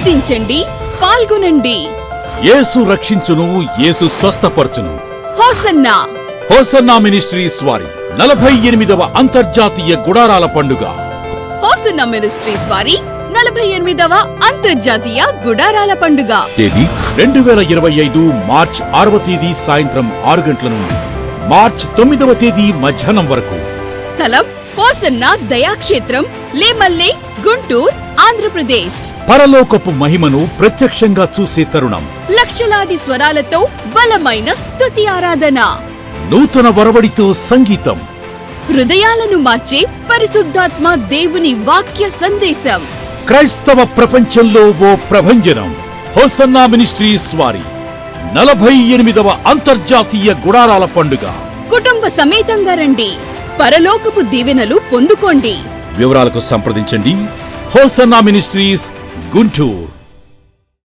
ఆనందించండి, పాల్గొనండి. యేసు రక్షించును, యేసు స్వస్థపరచును. హోసన్నా హోసన్నా మినిస్ట్రీస్ వారి 48వ అంతర్జాతీయ గుడారాల పండుగ. హోసన్నా మినిస్ట్రీస్ వారి 48వ అంతర్జాతీయ గుడారాల పండుగ. తేదీ 2025 మార్చ్ 6వ తేదీ సాయంత్రం 6 గంటల నుండి మార్చ్ 9వ తేదీ మధ్యాహ్నం వరకు. స్థలం హోసన్నా దయాక్షేత్రం, లేమల్లె, గుంటూరు, ఆంధ్రప్రదేశ్. పరలోకపు మహిమను ప్రత్యక్షంగా చూసే తరుణం. లక్షలాది స్వరాలతో బలమైన స్తుతి ఆరాధన. నూతన వరవడితో సంగీతం. హృదయాలను మార్చే పరిశుద్ధాత్మ దేవుని వాక్య సందేశం. క్రైస్తవ ప్రపంచంలో ఓ ప్రభంజనం. హోసన్నా మినిస్ట్రీస్ వారి 48వ అంతర్జాతీయ గుడారాల పండుగ. కుటుంబ సమేతంగా రండి, పరలోకపు దీవెనలు పొందుకోండి. వివరాలకు సంప్రదించండి. Hosanna ministries, Guntur.